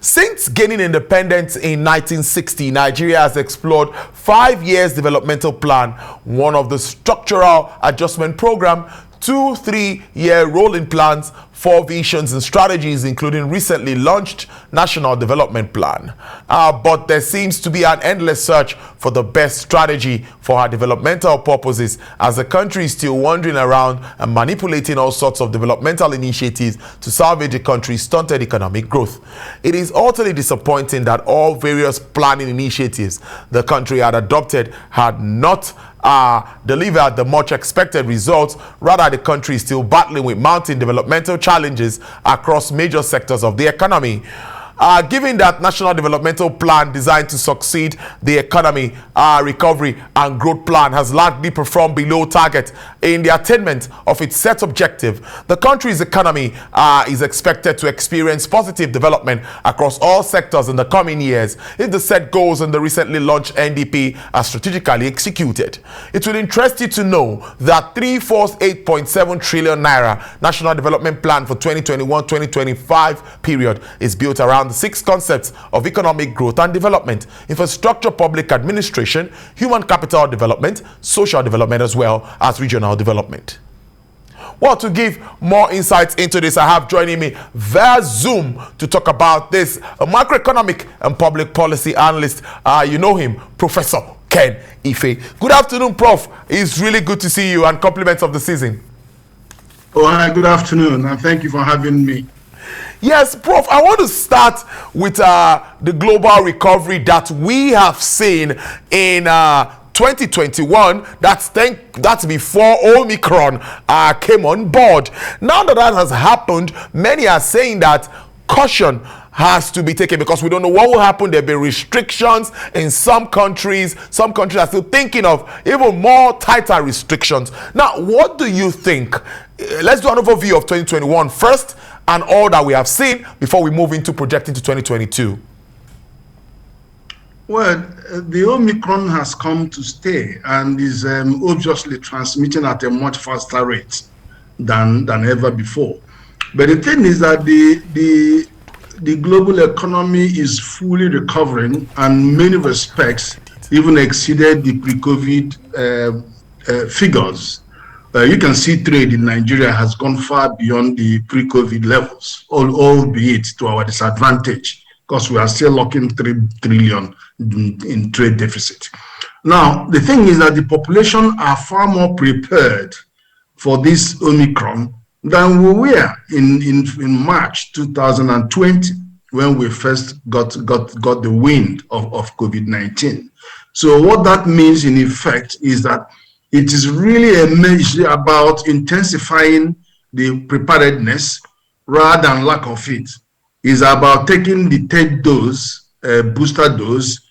Since gaining independence in 1960, Nigeria has explored 5 years developmental plan, one of the structural adjustment program, 2 3-year rolling plans, 4 visions and strategies, including recently launched National Development Plan. But there seems to be an endless search for the best strategy for our developmental purposes, as the country is still wandering around and manipulating all sorts of developmental initiatives to salvage the country's stunted economic growth. It is utterly disappointing that all various planning initiatives the country had adopted had not delivered the much expected results. Rather, the country is still battling with mounting developmental challenges across major sectors of the economy. Given that National Developmental Plan designed to succeed the economy recovery and growth plan has largely performed below target in the attainment of its set objective, the country's economy is expected to experience positive development across all sectors in the coming years if the set goals in the recently launched NDP are strategically executed. It will interest you to know that 348.7 trillion naira National Development Plan for 2021-2025 period is built around the 6 concepts of economic growth and development: infrastructure, public administration, human capital development, social development, as well as regional development. Well, to give more insights into this, I have joining me via Zoom to talk about this a macroeconomic and public policy analyst. You know him, Professor Ken Ife. Good afternoon, Prof. It's really good to see you, and compliments of the season. Oh, hi, good afternoon, and thank you for having me. Yes, Prof, I want to start with the global recovery that we have seen in 2021. That's before Omicron came on board. Now that that has happened, many are saying that caution has to be taken because we don't know what will happen. There'll be restrictions in some countries. Some countries are still thinking of even more tighter restrictions. Now, what do you think? Let's do an overview of 2021 first and all that we have seen before we move into projecting to 2022. Well, the Omicron has come to stay and is obviously transmitting at a much faster rate than ever before. But the thing is that the global economy is fully recovering and in many respects even exceeded the pre-COVID figures. You can see trade in Nigeria has gone far beyond the pre-COVID levels, albeit to our disadvantage, because we are still locking 3 trillion in trade deficit. Now, the thing is that the population are far more prepared for this Omicron than we were in March 2020, when we first got the wind of COVID-19. So what that means in effect is that it is really a measure about intensifying the preparedness rather than lack of it. It's about taking the 3rd dose, booster dose,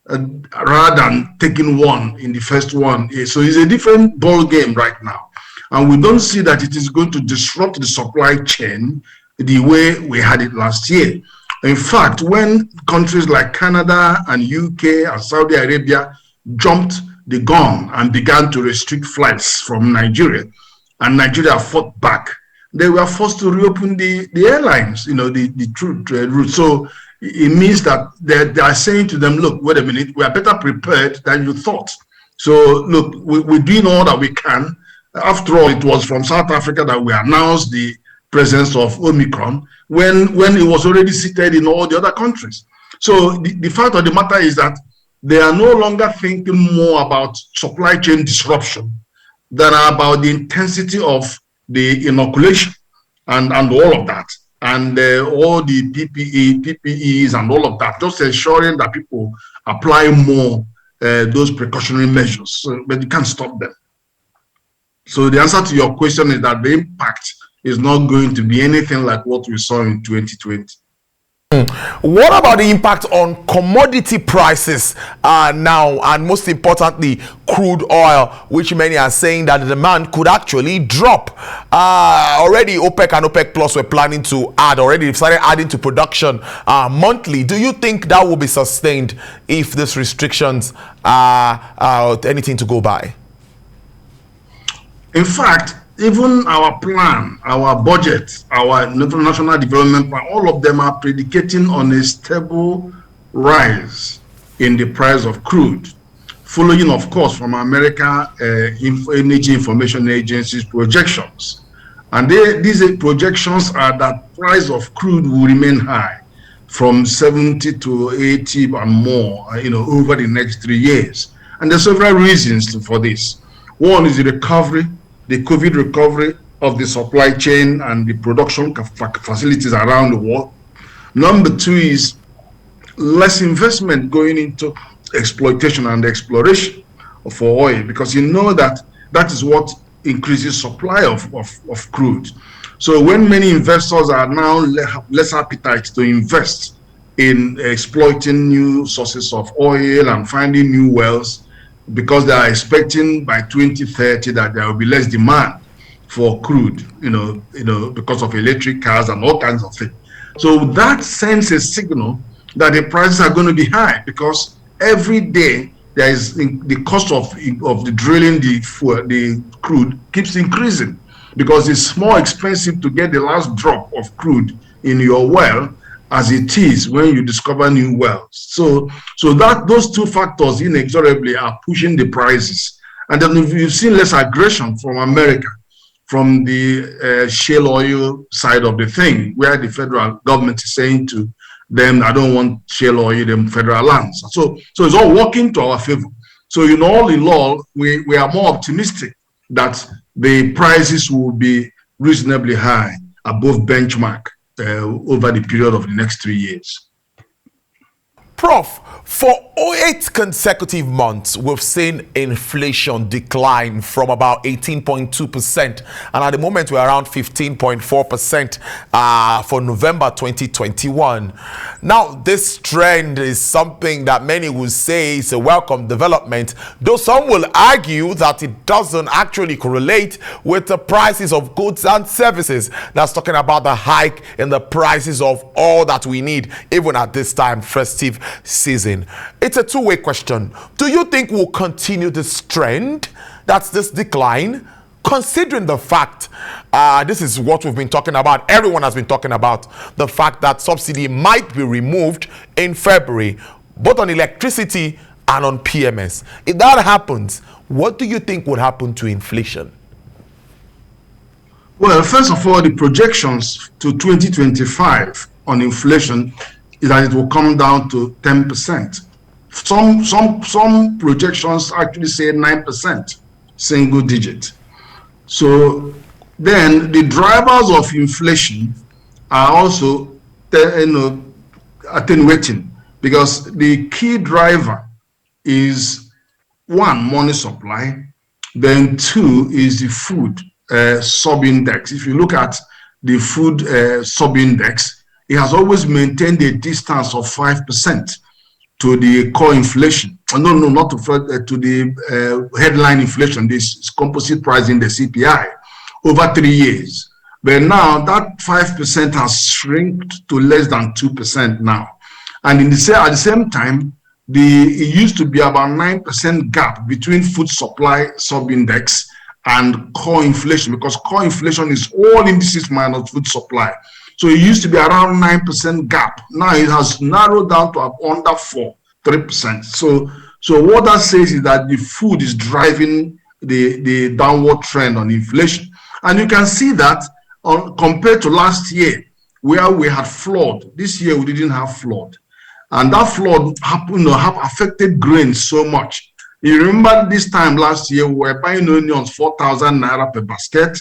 rather than taking one in the first one. So it's a different ball game right now. And we don't see that it is going to disrupt the supply chain the way we had it last year. In fact, when countries like Canada and UK and Saudi Arabia jumped the gun and began to restrict flights from Nigeria, and Nigeria fought back, they were forced to reopen the airlines, the true route. So it means that they are saying to them, look, wait a minute, we are better prepared than you thought. So look, we're doing all that we can. After all, it was from South Africa that we announced the presence of Omicron when it was already seated in all the other countries. So the fact of the matter is that they are no longer thinking more about supply chain disruption than about the intensity of the inoculation and all of that, and all the PPEs and all of that, just ensuring that people apply more those precautionary measures. So, but you can't stop them. So the answer to your question is that the impact is not going to be anything like what we saw in 2020. What about the impact on commodity prices now, and most importantly, crude oil, which many are saying that the demand could actually drop? Already OPEC and OPEC Plus were planning to already started adding to production monthly. Do you think that will be sustained if these restrictions are anything to go by? In fact, even our plan, our budget, our national development plan, all of them are predicating on a stable rise in the price of crude, following, of course, from America Energy Information Agency's projections. And these projections are that price of crude will remain high from 70 to 80 and more, over the next 3 years. And there's several reasons for this. One is the recovery, the COVID recovery of the supply chain and the production facilities around the world. Number two is less investment going into exploitation and exploration for oil, because that is what increases supply of crude. So when many investors are now less appetite to invest in exploiting new sources of oil and finding new wells, because they are expecting by 2030 that there will be less demand for crude, because of electric cars and all kinds of things. So that sends a signal that the prices are going to be high, because every day there is the cost of the drilling the crude keeps increasing, because it's more expensive to get the last drop of crude in your well as it is when you discover new wells. So that those two factors inexorably are pushing the prices. And then you've seen less aggression from America, from the shale oil side of the thing, where the federal government is saying to them, I don't want shale oil, them federal lands. So it's all working to our favor. So in all, we are more optimistic that the prices will be reasonably high, above benchmark, over the period of the next 3 years. Prof, for 8 consecutive months, we've seen inflation decline from about 18.2%, and at the moment we're around 15.4% for November 2021. Now, this trend is something that many will say is a welcome development, though some will argue that it doesn't actually correlate with the prices of goods and services. That's talking about the hike in the prices of all that we need, even at this time, festive season. It's a two-way question. Do you think we'll continue this trend, that's this decline, considering the fact, this is what we've been talking about, everyone has been talking about, the fact that subsidy might be removed in February, both on electricity and on PMS. If that happens, what do you think would happen to inflation? Well, first of all, the projections to 2025 on inflation is that it will come down to 10%. Some projections actually say 9%, single digit. So then the drivers of inflation are also attenuating, because the key driver is one, money supply, then two is the food sub-index. If you look at the food sub-index, it has always maintained a distance of 5% to the core inflation. No, not to the headline inflation, this composite price in the CPI, over 3 years. But now that 5% has shrunk to less than 2% now. And at the same time, it used to be about 9% gap between food supply sub-index and core inflation, because core inflation is all indices minus food supply. So it used to be around 9% gap. Now it has narrowed down to under 3%. So what that says is that the food is driving the downward trend on inflation. And you can see that compared to last year, where we had flood. This year we didn't have flood. And that flood have affected grains so much. You remember this time last year, we were buying onions 4,000 naira per basket,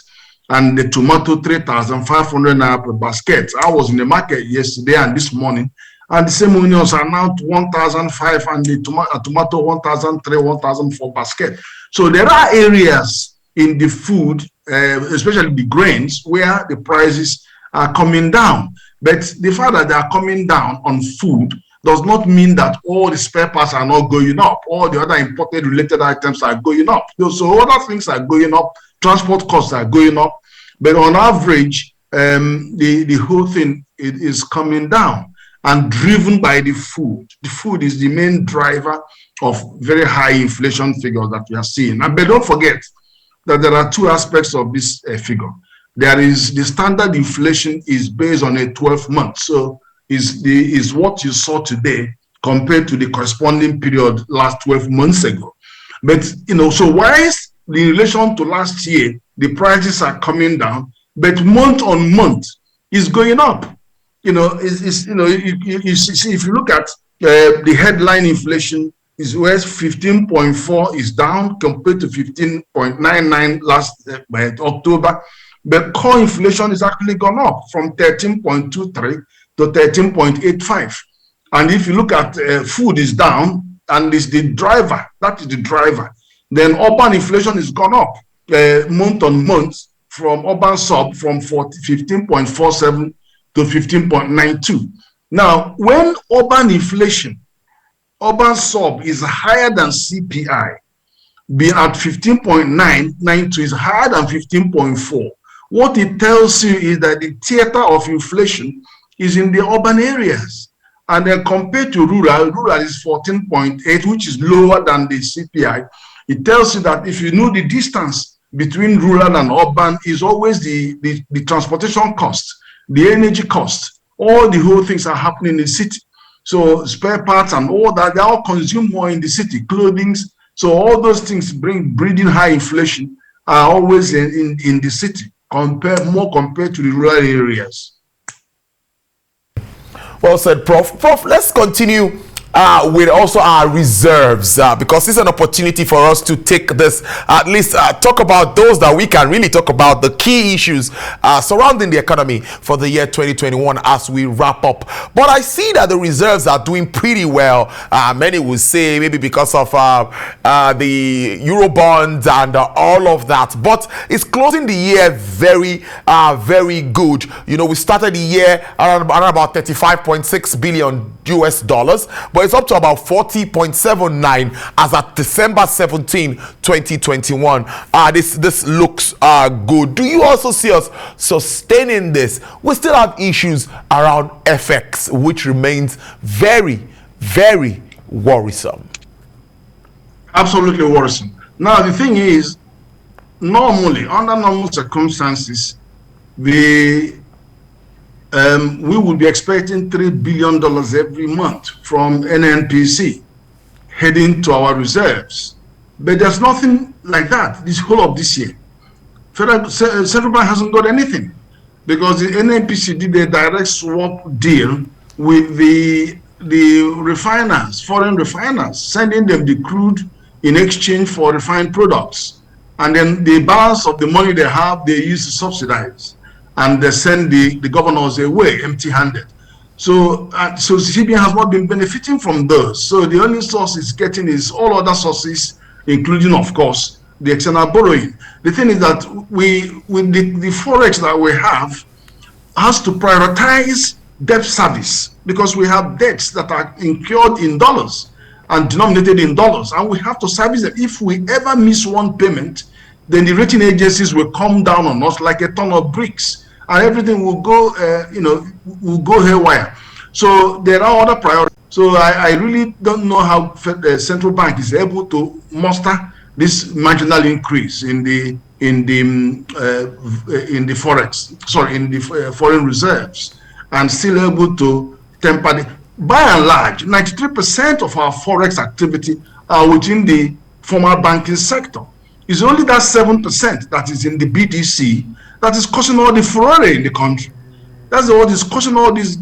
and the tomato 3,500 naira per basket. I was in the market yesterday and this morning, and the same onions are now 1,500, and the tomato 1,300, 1,004 basket. So there are areas in the food, especially the grains, where the prices are coming down. But the fact that they are coming down on food does not mean that all the spare parts are not going up. All the other imported related items are going up. So other things are going up. Transport costs are going up, but on average, the whole thing is coming down and driven by the food. The food is the main driver of very high inflation figures that we are seeing. But don't forget, that there are two aspects of this figure. There is the standard inflation is based on a 12 month. So is what you saw today compared to the corresponding period last 12 months ago. But, so whilst in relation to last year, the prices are coming down, but month on month is going up. You see, if you look at the headline inflation is where 15.4 is down compared to 15.99 last October. But core inflation is actually gone up from 13.23 to 13.85. And if you look at food is down, and is the driver, that is the driver. Then urban inflation is gone up month on month from urban sub from 15.47 to 15.92. Now, when urban inflation, urban sub is higher than CPI, be at 15.992 is higher than 15.4. What it tells you is that the theater of inflation is in the urban areas. And then compared to rural is 14.8, which is lower than the CPI. It tells you that if you know the distance between rural and urban is always the transportation cost, the energy cost, all the whole things are happening in the city. So spare parts and all that, they all consume more in the city, clothing. So all those things breeding high inflation are always in the city, compared to the rural areas. Well said, Prof. Prof, let's continue with also our reserves, because this is an opportunity for us to take this, at least talk about those that we can really talk about, the key issues surrounding the economy for the year 2021 as we wrap up. But I see that the reserves are doing pretty well. Many will say maybe because of the Euro bonds and all of that, but it's closing the year very, very good. We started the year around about 35.6 billion US dollars, but it's up to about 40.79 as at December 17, 2021. This looks good. Do you also see us sustaining this? We still have issues around FX, which remains very, very worrisome. Absolutely worrisome. Now, the thing is, normally, under normal circumstances, we will be expecting $3 billion every month from NNPC heading to our reserves. But there's nothing like that this whole of this year. Central Bank hasn't got anything because the NNPC did a direct swap deal with the refiners, foreign refiners, sending them the crude in exchange for refined products. And then the balance of the money they have, they use to subsidize. And they send the governors away empty-handed. So CBN has not been benefiting from those. So the only source it's getting is all other sources, including, of course, the external borrowing. The thing is that with the forex that we have has to prioritize debt service because we have debts that are incurred in dollars and denominated in dollars, and we have to service them. If we ever miss one payment, then the rating agencies will come down on us like a ton of bricks. And everything will go, will go haywire. So there are other priorities. So I really don't know how the central bank is able to muster this marginal increase in the forex, in the foreign reserves, and still able to temper the. By and large, 93% of our forex activity are within the formal banking sector. It's only that 7% that is in the BDC that is causing all the furore in the country. That's what is causing all this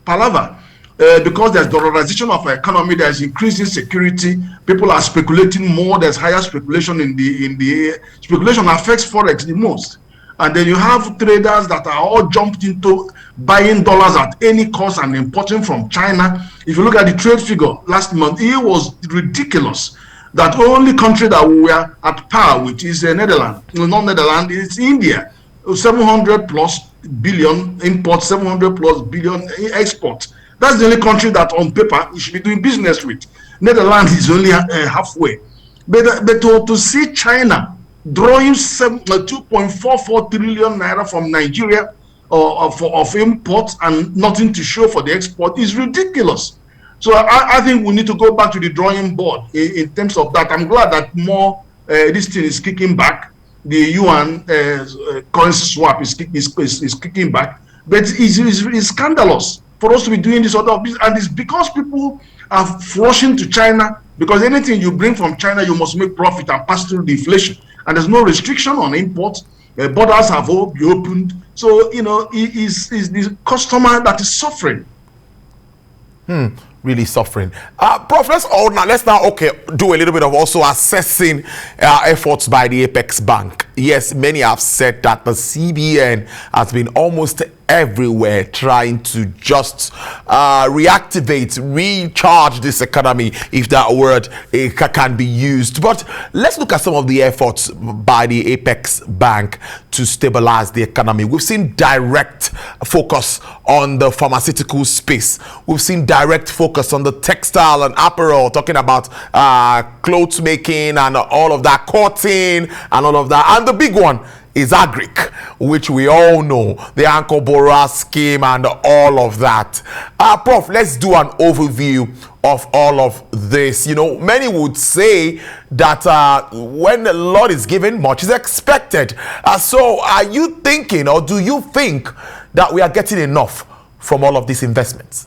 palaver. Because there's dollarization of our economy, there's increasing security, people are speculating more, there's higher speculation in the speculation affects forex the most. And then you have traders that are all jumped into buying dollars at any cost and importing from China. If you look at the trade figure last month, it was ridiculous. That only country that we are at par with is Netherlands. Not Netherlands, it's India. 700 plus billion imports, 700 plus billion exports. That's the only country that on paper we should be doing business with. Netherlands is only halfway. But to see China drawing 2.44 trillion naira from Nigeria of imports and nothing to show for the export is ridiculous. So I think we need to go back to the drawing board in terms of that. I'm glad that more this thing is kicking back. the yuan currency swap is kicking back. But it's scandalous for us to be doing this sort of business. And it's because people are rushing to China, because anything you bring from China, you must make profit and pass through the inflation. And there's no restriction on imports. Borders have all been opened. So, it's the customer that is suffering. Really suffering. Prof, let's now do a little bit of also assessing efforts by the Apex Bank. Yes, many have said that the CBN has been almost everywhere trying to just reactivate, recharge this economy, if that word can be used. But let's look at some of the efforts by the Apex Bank to stabilize the economy. We've seen direct focus on the pharmaceutical space. We've seen direct focus on the textile and apparel, talking about clothes making and all of that, cotton and all of that. And the big one is agric, which we all know, the Anchor Borrower scheme and all of that. Prof, let's do an overview of all of this. Many would say that when the Lord is given, much is expected. So are you thinking, or do you think that we are getting enough from all of these investments?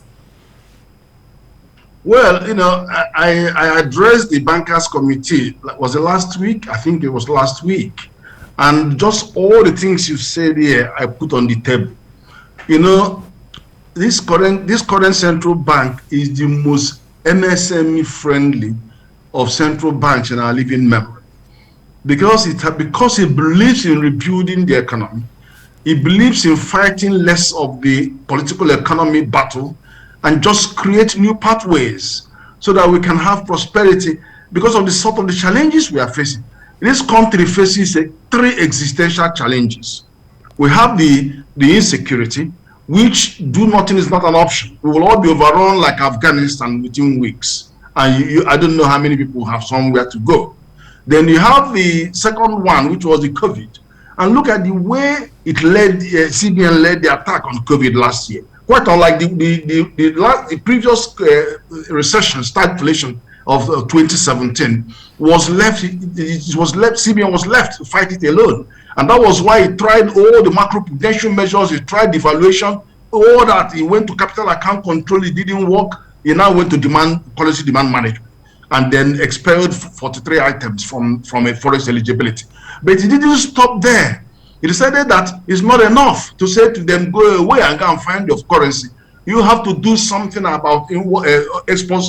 Well, I addressed the Bankers Committee. Was it last week? I think it was last week. And just all the things you said here, I put on the table. This current central bank is the most MSME friendly of central banks in our living memory, because it believes in rebuilding the economy. It believes in fighting less of the political economy battle and just create new pathways so that we can have prosperity, because of the sort of the challenges we are facing. This country faces three existential challenges. We have the insecurity, which do nothing is not an option. We will all be overrun like Afghanistan within weeks. And I don't know how many people have somewhere to go. Then you have the second one, which was the COVID. And look at the way CBN led the attack on COVID last year. Quite unlike the previous recession, stagflation of 2017 CBN was left to fight it alone. And that was why it tried all the macroprudential measures, it tried devaluation, all that. It went to capital account control, it didn't work. It now went to policy demand management, and then expelled 43 items from a forex eligibility. But it didn't stop there. He decided that it's not enough to say to them, go away and go and find your currency. You have to do something about export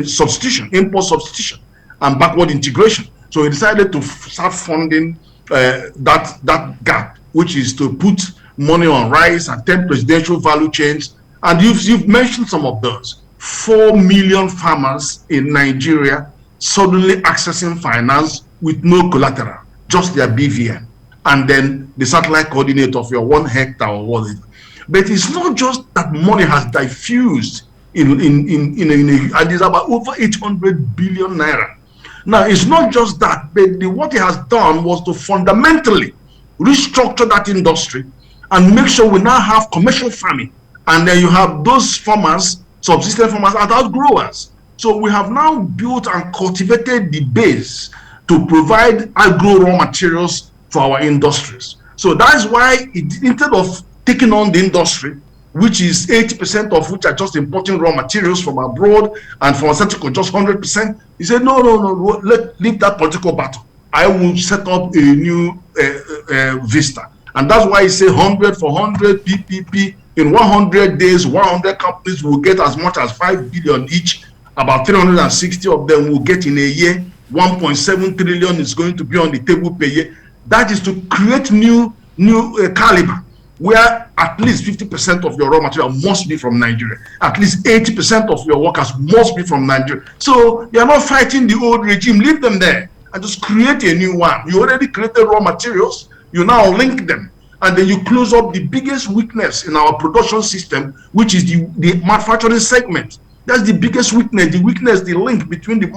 substitution, import substitution, and backward integration. So he decided to start funding that gap, which is to put money on rice and 10 presidential value chains. And you've mentioned some of those. 4 million farmers in Nigeria suddenly accessing finance with no collateral, just their BVN, and then the satellite coordinate of your 1 hectare or whatever. But it's not just that money has diffused and it's about over 800 billion naira. Now, it's not just that, but what he has done was to fundamentally restructure that industry and make sure we now have commercial farming. And then you have those farmers, subsistence farmers, and outgrowers. So we have now built and cultivated the base to provide agro raw materials for our industries. So that's why instead of taking on the industry, which is 80% of which are just importing raw materials from abroad, and pharmaceutical just 100%, he said, no, leave that political battle. I will set up a new vista. And that's why he said 100 for 100 PPP. In 100 days, 100 companies will get as much as 5 billion each. About 360 of them will get in a year. 1.7 trillion is going to be on the table per year. That is to create new caliber, where at least 50% of your raw material must be from Nigeria. At least 80% of your workers must be from Nigeria. So you are not fighting the old regime. Leave them there and just create a new one. You already created raw materials. You now link them. And then you close up the biggest weakness in our production system, which is the manufacturing segment. That's the biggest weakness. The link between the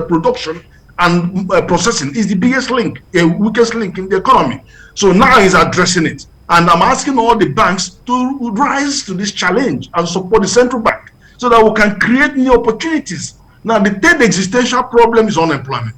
production and processing is the biggest link, weakest link in the economy. So now he's addressing it. And I'm asking all the banks to rise to this challenge and support the central bank so that we can create new opportunities. Now, the third existential problem is unemployment.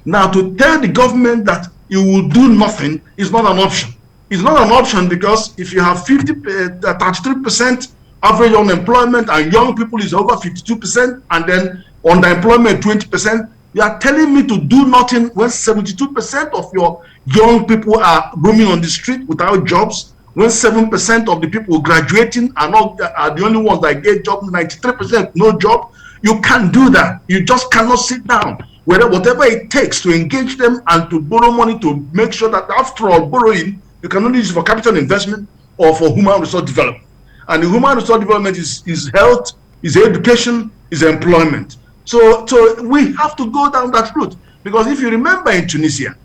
Now, to tell the government that you will do nothing is not an option. It's not an option because if you have 33% average unemployment and young people is over 52% and then underemployment 20%, you are telling me to do nothing when 72% of your young people are roaming on the street without jobs, when 7% of the people graduating are the only ones that get jobs, 93% no job. You can't do that. You just cannot sit down. Whatever it takes to engage them and to borrow money to make sure that after all borrowing, you can only use it for capital investment or for human resource development. And the human resource development is health, is education, is employment. So we have to go down that route. Because if you remember in Tunisia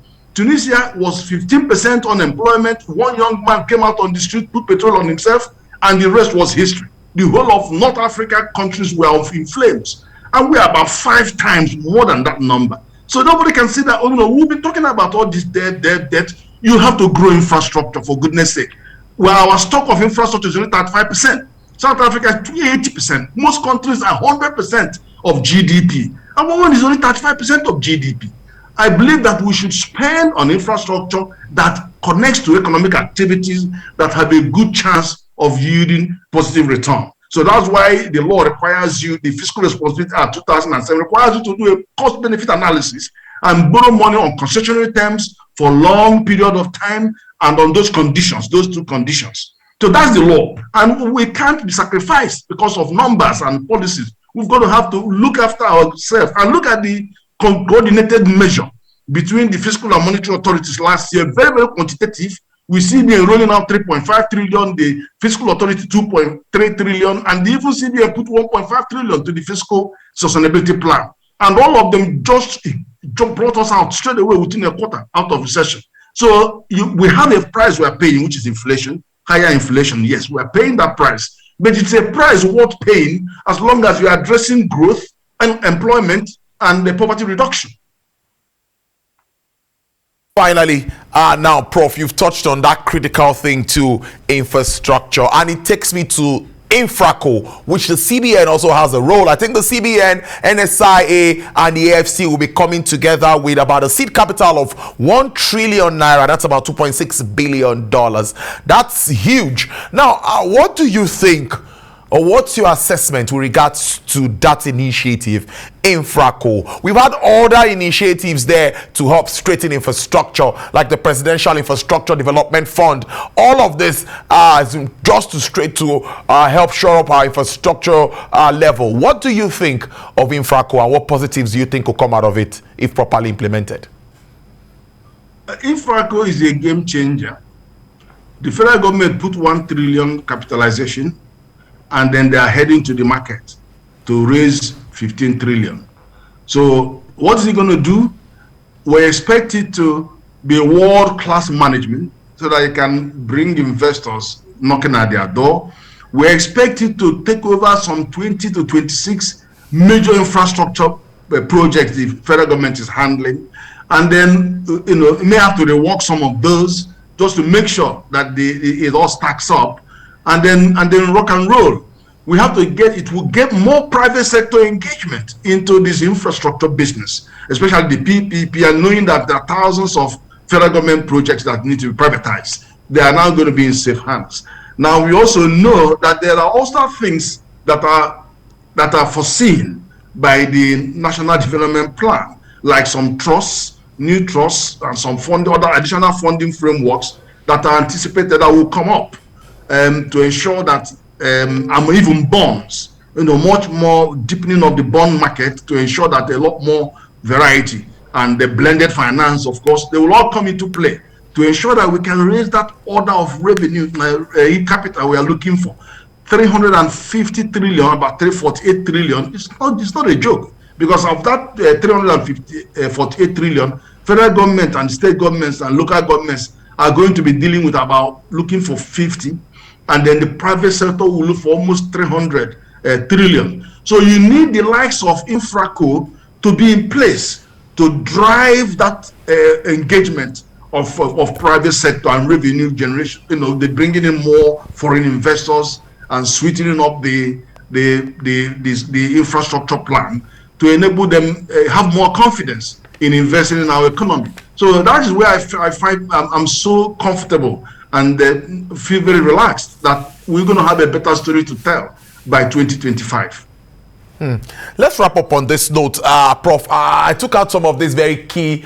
was 15% unemployment. One young man came out on the street, put petrol on himself, and the rest was history. The whole of North Africa countries were in flames. And we are about 5 times more than that number. So nobody can say that, we've been talking about all this debt. You have to grow infrastructure, for goodness sake. Well, our stock of infrastructure is only 35%. South Africa is 80%. Most countries are 100% of GDP. And one is only 35% of GDP. I believe that we should spend on infrastructure that connects to economic activities that have a good chance of yielding positive return. So that's why the law requires you, the Fiscal Responsibility Act 2007 requires you to do a cost-benefit analysis and borrow money on concessionary terms for long period of time and on those conditions, those 2 conditions. So that's the law. And we can't be sacrificed because of numbers and policies. We've got to have to look after ourselves and look at the coordinated measure between the fiscal and monetary authorities last year, very, very quantitative. We see the enrolling out 3.5 trillion, the fiscal authority 2.3 trillion, and the even CBN put 1.5 trillion to the fiscal sustainability plan. And all of them just brought us out straight away within a quarter out of recession. So we have a price we are paying, which is inflation, higher inflation. Yes, we are paying that price, but it's a price worth paying as long as you are addressing growth and employment and the poverty reduction. Finally, now, Prof, you've touched on that critical thing to infrastructure, and it takes me to Infraco, which the CBN also has a role. I think the CBN, NSIA, and the AFC will be coming together with about a seed capital of 1 trillion naira. That's about $2.6 billion. That's huge. Now, what do you think, or what's your assessment with regards to that initiative, Infraco? We've had other initiatives there to help straighten infrastructure, like the Presidential Infrastructure Development Fund. All of this is just to help shore up our infrastructure level. What do you think of Infraco, and what positives do you think will come out of it if properly implemented? Infraco is a game changer. The federal government put 1 trillion capitalization, and then they are heading to the market to raise 15 trillion. So what is it going to do? We expect it to be a world-class management so that it can bring investors knocking at their door. We expect it to take over some 20 to 26 major infrastructure projects the federal government is handling. And then, it may have to rework some of those just to make sure that it all stacks up. And then rock and roll. We have to it will get more private sector engagement into this infrastructure business, especially the PPP, and knowing that there are thousands of federal government projects that need to be privatized. They are now going to be in safe hands. Now, we also know that there are also things that are foreseen by the National Development Plan, like some trusts, new trusts, and some other additional funding frameworks that are anticipated that will come up to ensure that and even bonds, much more deepening of the bond market to ensure that a lot more variety and the blended finance, of course, they will all come into play to ensure that we can raise that order of revenue capital we are looking for. 350 trillion, about 348 trillion. It's not a joke, because of that 348 trillion, federal government and state governments and local governments are going to be dealing with looking for 50. And then the private sector will look for almost 300 trillion. So you need the likes of Infraco to be in place to drive that engagement of private sector and revenue generation. They're bringing in more foreign investors and sweetening up the infrastructure plan to enable them have more confidence in investing in our economy. So that is where I find I'm so comfortable and feel very relaxed that we're going to have a better story to tell by 2025. Let's wrap up on this note, Prof. I took out some of these very key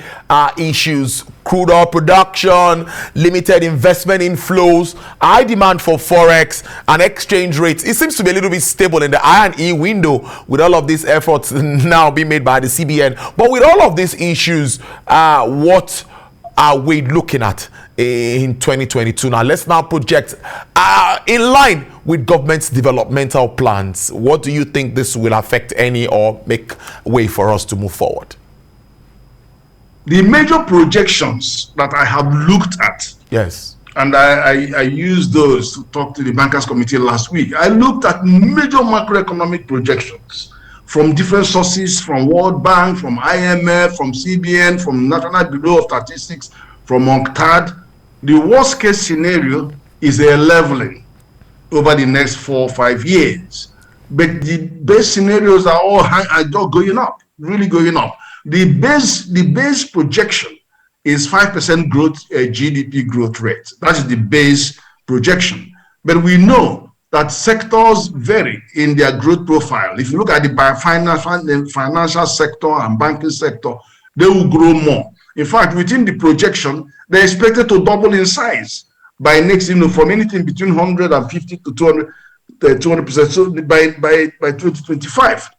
issues: crude oil production, limited investment inflows, high demand for forex, and exchange rates. It seems to be a little bit stable in the I&E window with all of these efforts now being made by the CBN. But with all of these issues, what are we looking at in 2022? Now, let's now project in line with government's developmental plans. What do you think this will affect any or make way for us to move forward? The major projections that I have looked at, yes, and I used those to talk to the Bankers Committee last week. I looked at major macroeconomic projections from different sources, from World Bank, from IMF, from CBN, from National Bureau of Statistics, from UNCTAD. The worst case scenario is a leveling over the next 4 or 5 years. But the base scenarios are all going up, really going up. The base projection is 5% growth, GDP growth rate. That is the base projection. But we know that sectors vary in their growth profile. If you look at the financial sector and banking sector, they will grow more. In fact, within the projection, they're expected to double in size by next year, from anything between 150 to 200%. So by 2025.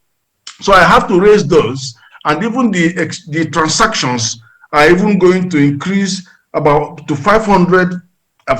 So I have to raise those, and even the transactions are even going to increase about to 500.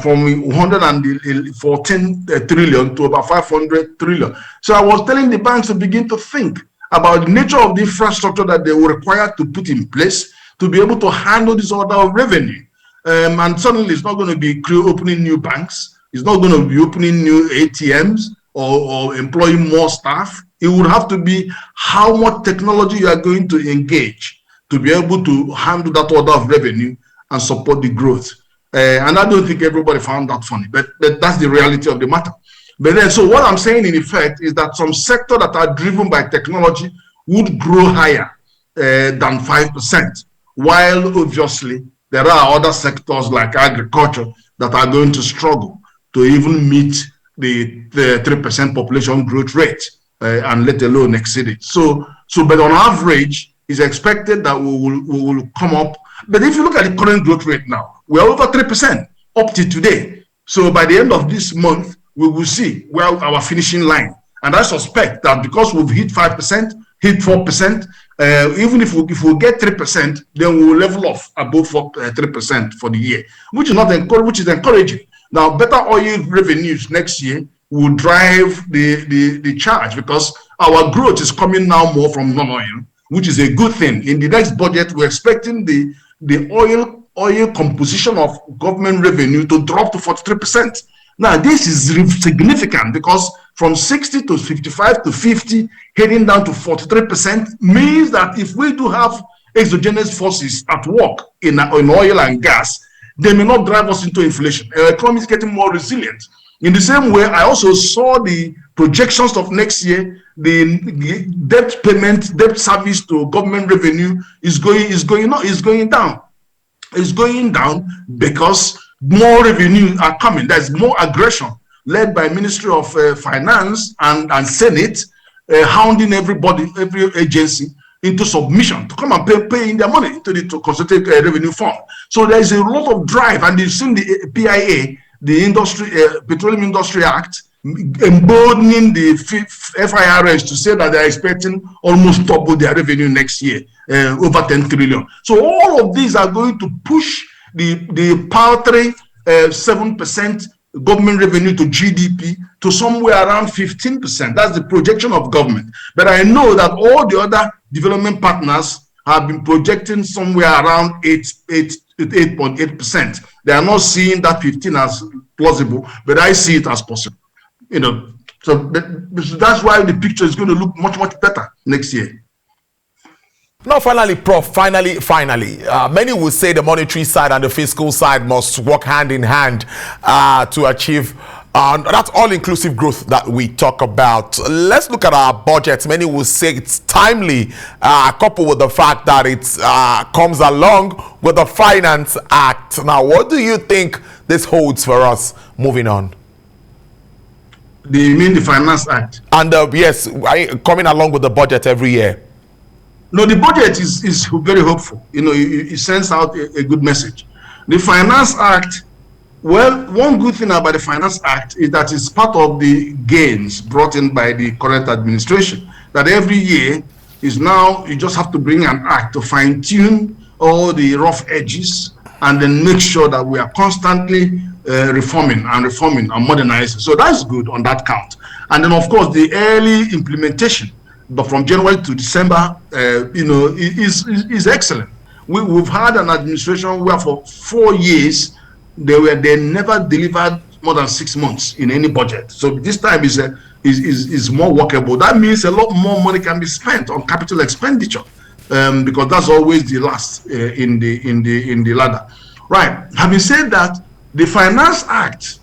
From 114 trillion to about 500 trillion. So I was telling the banks to begin to think about the nature of the infrastructure that they will require to put in place to be able to handle this order of revenue. And suddenly it's not going to be opening new banks. It's not going to be opening new ATMs or employing more staff. It would have to be how much technology you are going to engage to be able to handle that order of revenue and support the growth. And I don't think everybody found that funny, but that's the reality of the matter. But then, so what I'm saying in effect is that some sectors that are driven by technology would grow higher than 5%, while obviously there are other sectors like agriculture that are going to struggle to even meet the 3% population growth rate and let alone exceed it. So, but on average, it's expected that we will come up. But if you look at the current growth rate now, we are over 3% up to today. So by the end of this month, we will see where our finishing line. And I suspect that because we've hit 5%, hit 4%, even if we get 3%, then we will level off above 3% for the year, which is encouraging. Now, better oil revenues next year will drive the charge, because our growth is coming now more from non-oil, which is a good thing. In the next budget, we're expecting the oil composition of government revenue to drop to 43%. Now, this is significant, because from 60 to 55 to 50, heading down to 43% means that if we do have exogenous forces at work in oil and gas, they may not drive us into inflation. Our economy is getting more resilient. In the same way, I also saw the projections of next year. The debt service to government revenue is going down. It's going down because more revenue are coming. There's more aggression led by Ministry of Finance and Senate, hounding everybody, every agency into submission to come and pay in their money to the Consultative Revenue Fund. So there is a lot of drive, and you've seen the PIA, the Petroleum Industry Act, emboldening the FIRS to say that they're expecting almost double their revenue next year, over 10 trillion. So all of these are going to push the paltry 7% government revenue to GDP to somewhere around 15%. That's the projection of government. But I know that all the other development partners have been projecting somewhere around 8.8%. They are not seeing that 15 as plausible, but I see it as possible. So that's why the picture is going to look much, much better next year. Now, finally, Prof, finally, many will say the monetary side and the fiscal side must work hand in hand to achieve And that's all-inclusive growth that we talk about. Let's look at our budget. Many will say it's timely, coupled with the fact that it comes along with the Finance Act. Now, what do you think this holds for us moving on? Do you mean the Finance Act? And yes, coming along with the budget every year. No, the budget is very hopeful. You know, it sends out a good message. The Finance Act, well, one good thing about the Finance Act is that it's part of the gains brought in by the current administration. That every year is now, you just have to bring an act to fine-tune all the rough edges and then make sure that we are constantly reforming and modernizing. So that's good on that count. And then, of course, the early implementation, but from January to December, you know, is excellent. We've had an administration where for 4 years, they never delivered more than 6 months in any budget. So this time is more workable. That means a lot more money can be spent on capital expenditure, because that's always the last in the ladder. Right. Having said that, the Finance Act,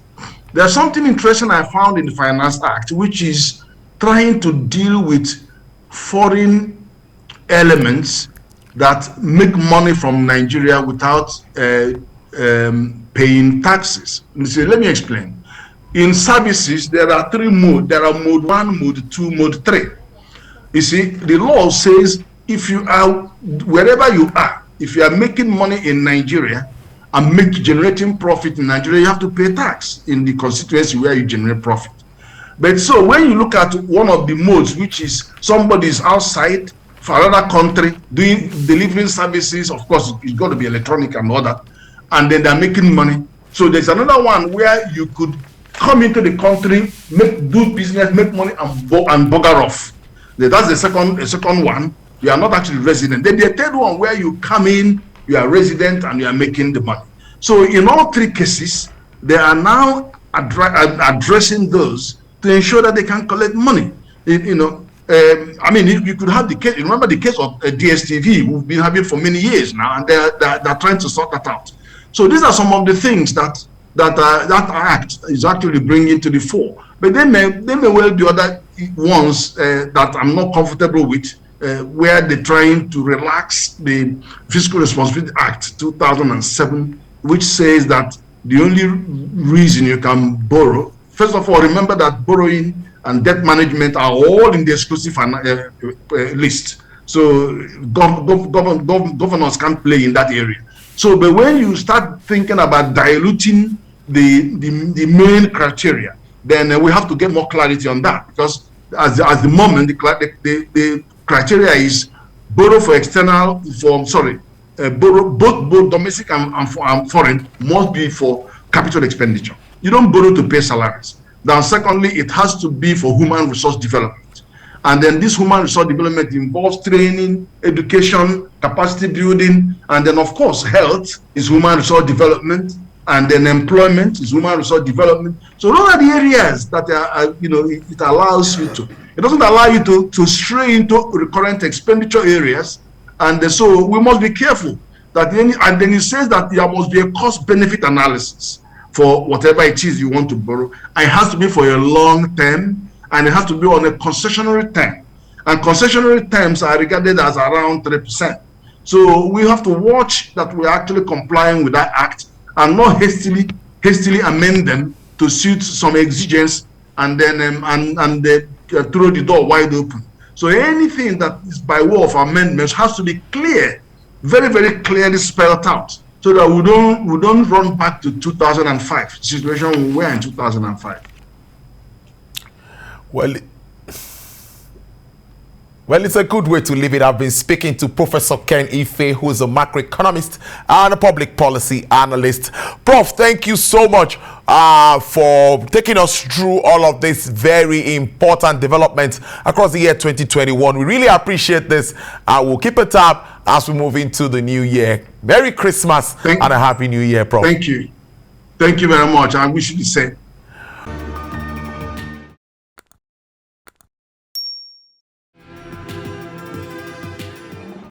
there's something interesting I found in the Finance Act, which is trying to deal with foreign elements that make money from Nigeria without paying taxes. So let me explain. In services, there are 3 modes. There are mode 1, mode 2, mode 3. You see, the law says if you are, wherever you are, if you are making money in Nigeria and generating profit in Nigeria, you have to pay tax in the constituency where you generate profit. But so when you look at one of the modes, which is somebody is outside for another country delivering services, of course, it's got to be electronic and all that, and then they're making money. So there's another one where you could come into the country, do business, make money, and bugger off. That's the second one. You are not actually resident. Then the third one where you come in, you are resident, and you are making the money. So in all 3 cases, they are now addressing those to ensure that they can collect money. You know, I mean, you could have the case. Remember the case of DSTV, we've been having for many years now, and they're trying to sort that out. So these are some of the things that act is actually bringing to the fore. But there may well be other ones that I'm not comfortable with, where they're trying to relax the Fiscal Responsibility Act 2007, which says that the only reason you can borrow, first of all, remember that borrowing and debt management are all in the exclusive list. So governors can't play in that area. So, but when you start thinking about diluting the main criteria, then we have to get more clarity on that, because at the moment the criteria is borrow for external, borrow both domestic and foreign must be for capital expenditure. You don't borrow to pay salaries. Then secondly, it has to be for human resource development. And then this human resource development involves training, education, capacity building, and then of course health is human resource development, and then employment is human resource development. So those are the areas that it allows you to. It doesn't allow you to stray into recurrent expenditure areas, and so we must be careful that and then it says that there must be a cost-benefit analysis for whatever it is you want to borrow. And it has to be for a long term, and it has to be on a concessionary term. And concessionary terms are regarded as around 3%. So we have to watch that we're actually complying with that act and not hastily amend them to suit some exigence and then throw the door wide open. So anything that is by way of amendments has to be clear, very, very clearly spelled out, so that we don't run back to 2005 situation we were in 2005. Well, it's a good way to leave it. I've been speaking to Professor Ken Ife, who is a macroeconomist and a public policy analyst. Prof, thank you so much for taking us through all of this very important developments across the year 2021. We really appreciate this. We'll keep a tab as we move into the new year. Merry Christmas and a Happy New Year, Prof. Thank you. Thank you very much. I wish you the same.